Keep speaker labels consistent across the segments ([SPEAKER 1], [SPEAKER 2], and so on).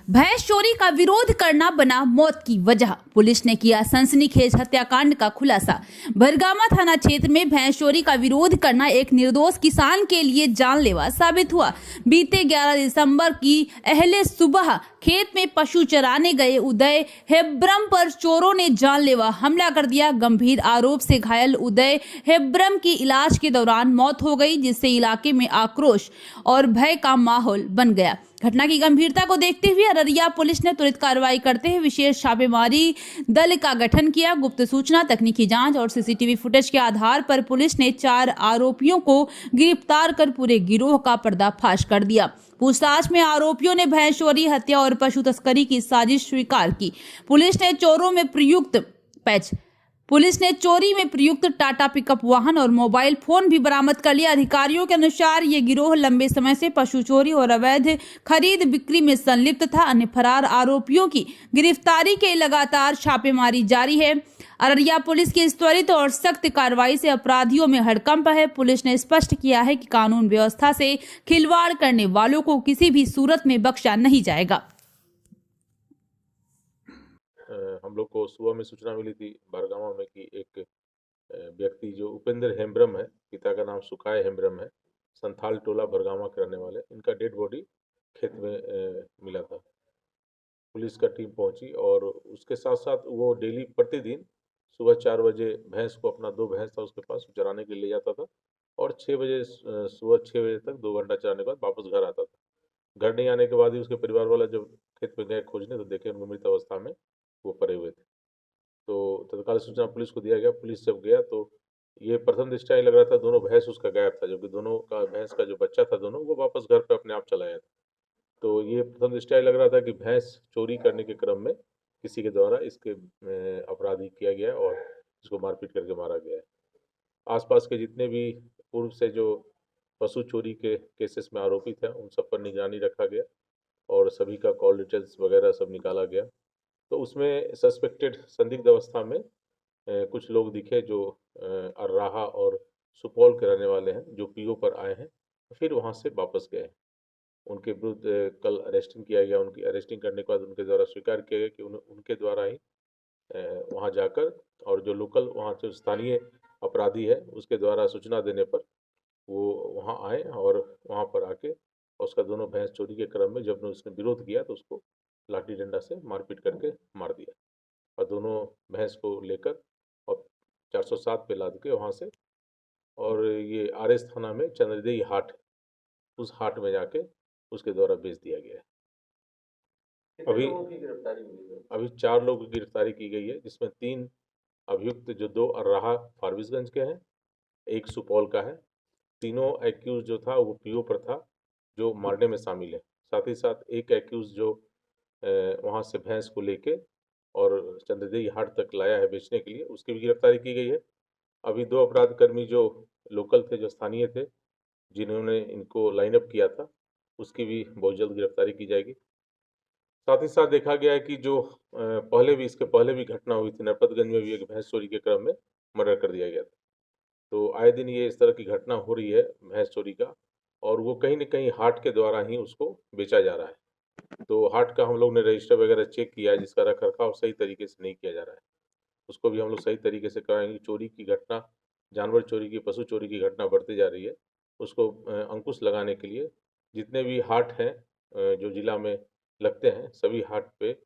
[SPEAKER 1] भैंस चोरी का विरोध करना बना मौत की वजह। पुलिस ने किया सनसनीखेज हत्याकांड का खुलासा। भरगामा थाना क्षेत्र में भैंस चोरी का विरोध करना एक निर्दोष किसान के लिए जानलेवा साबित हुआ। बीते 11 दिसंबर की अहले सुबह खेत में पशु चराने गए उदय हेब्रम पर चोरों ने जानलेवा हमला कर दिया। गंभीर आरोप से घायल उदय हेब्रम की इलाज के दौरान मौत हो गई, जिससे इलाके में आक्रोश और भय का माहौल बन गया। घटना की गंभीरता को देखते हुए अररिया पुलिस ने त्वरित कार्रवाई करते हुए विशेष छापेमारी दल का गठन किया। गुप्त सूचना, तकनीकी जांच और सीसीटीवी फुटेज के आधार पर पुलिस ने 4 आरोपियों को गिरफ्तार कर पूरे गिरोह का पर्दाफाश कर दिया। पूछताछ में आरोपियों ने भैंस चोरी, हत्या और पशु तस्करी की साजिश स्वीकार की। पुलिस ने चोरी में प्रयुक्त टाटा पिकअप वाहन और मोबाइल फोन भी बरामद कर लिया। अधिकारियों के अनुसार ये गिरोह लंबे समय से पशु चोरी और अवैध खरीद बिक्री में संलिप्त था। अन्य फरार आरोपियों की गिरफ्तारी के लगातार छापेमारी जारी है। अररिया पुलिस की इस त्वरित और सख्त कार्रवाई से अपराधियों में हड़कंप है। पुलिस ने स्पष्ट किया है कि कानून व्यवस्था से खिलवाड़ करने वालों को किसी भी सूरत में बख्शा नहीं जाएगा।
[SPEAKER 2] हम लोग को सुबह में सूचना मिली थी भरगामा में कि एक व्यक्ति जो उपेंद्र हेम्ब्रम है, पिता का नाम सुखाय हेम्ब्रम है, संथाल टोला भरगामा के रहने वाले, इनका डेड बॉडी खेत में मिला था। पुलिस का टीम पहुंची और उसके साथ साथ वो डेली प्रतिदिन सुबह 4 बजे भैंस को, अपना 2 भैंस था उसके पास, चराने के लिए ले जाता था और 6 बजे सुबह 6 बजे तक 2 घंटा चराने के बाद वापस घर आता था। घर नहीं आने के बाद ही उसके परिवार वाला जब खेत में गए खोजने तो देखे उनको मृत अवस्था में वो पड़े हुए थे। तो तत्काल सूचना पुलिस को दिया गया। पुलिस जब गया तो ये प्रथम दृष्टया लग रहा था दोनों भैंस उसका गायब था, जबकि दोनों का भैंस का जो बच्चा था दोनों वो वापस घर पे अपने आप चला आया था। तो ये प्रथम दृष्टया लग रहा था कि भैंस चोरी करने के क्रम में किसी के द्वारा इसके अपराधी किया गया और इसको मारपीट करके मारा गया है। आसपास के जितने भी पूर्व से जो पशु चोरी के केसेस में आरोपित हैं उन सब पर निगरानी रखा गया और सभी का कॉल डिटेल्स वगैरह सब निकाला गया। तो उसमें सस्पेक्टेड संदिग्ध अवस्था में कुछ लोग दिखे जो अर्राहा और सुपौल के रहने वाले हैं, जो पीओ पर आए हैं, फिर वहाँ से वापस गए। उनके विरुद्ध कल अरेस्टिंग किया गया। उनकी अरेस्टिंग करने के बाद उनके द्वारा स्वीकार किया गया कि उनके द्वारा ही वहाँ जाकर और जो लोकल वहाँ से स्थानीय अपराधी है उसके द्वारा सूचना देने पर वो वहाँ आए और वहाँ पर आके उसका दोनों भैंस चोरी के क्रम में जब उसने विरोध किया तो उसको लाठी डंडा से मारपीट करके मार दिया और दोनों भैंस को लेकर और 407 पे लाद के वहाँ से, और ये आरएस थाना में चंद्रदेई हाट, उस हाट में जाके उसके द्वारा बेच दिया गया है। अभी 4 लोगों की गिरफ्तारी की गई है, जिसमें 3 अभियुक्त जो 2 अर्राहा फारबिसगंज के हैं, 1 सुपौल का है। तीनों एक्यूज जो था वो पीओ पर था जो मारने में शामिल है। साथ ही साथ एक एक्यूज जो वहाँ से भैंस को लेके और चंद्रदेई हाट तक लाया है बेचने के लिए, उसकी भी गिरफ्तारी की गई है। अभी 2 अपराधकर्मी जो लोकल थे, जो स्थानीय थे, जिन्होंने इनको लाइन अप किया था, उसकी भी बहुत जल्द गिरफ्तारी की जाएगी। साथ ही साथ देखा गया है कि जो इसके पहले भी घटना हुई थी, नरपतगंज में भी एक भैंस चोरी के क्रम में मर्डर कर दिया गया था। तो आए दिन ये इस तरह की घटना हो रही है भैंस चोरी का, और वो कहीं न कहीं हाट के द्वारा ही उसको बेचा जा रहा है। तो हाट का हम लोग ने रजिस्टर वगैरह चेक किया है, जिसका रख-रखाव सही तरीके से नहीं किया जा रहा है। उसको भी हम लोग सही तरीके से कराएँगे। चोरी की घटना, जानवर चोरी की, पशु चोरी की घटना बढ़ती जा रही है। उसको अंकुश लगाने के लिए जितने भी हाट हैं जो जिला में लगते हैं, सभी हाट पे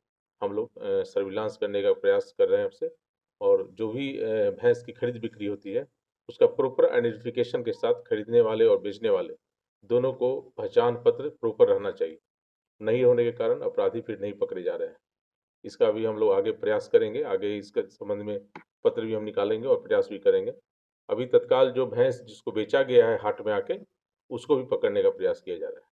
[SPEAKER 2] हम लोग सर्विलांस करने का प्रयास कर रहे हैं अब से, और जो भी भैंस की खरीद-बिक्री होती है, उसका प्रॉपर आइडेंटिफिकेशन के साथ खरीदने वाले और बेचने वाले दोनों को पहचान पत्र प्रॉपर रहना चाहिए। नहीं होने के कारण अपराधी फिर नहीं पकड़े जा रहे हैं। इसका भी हम लोग आगे प्रयास करेंगे। आगे इसके संबंध में पत्र भी हम निकालेंगे और प्रयास भी करेंगे। अभी तत्काल जो भैंस जिसको बेचा गया है हाट में आके, उसको भी पकड़ने का प्रयास किया जा रहा है।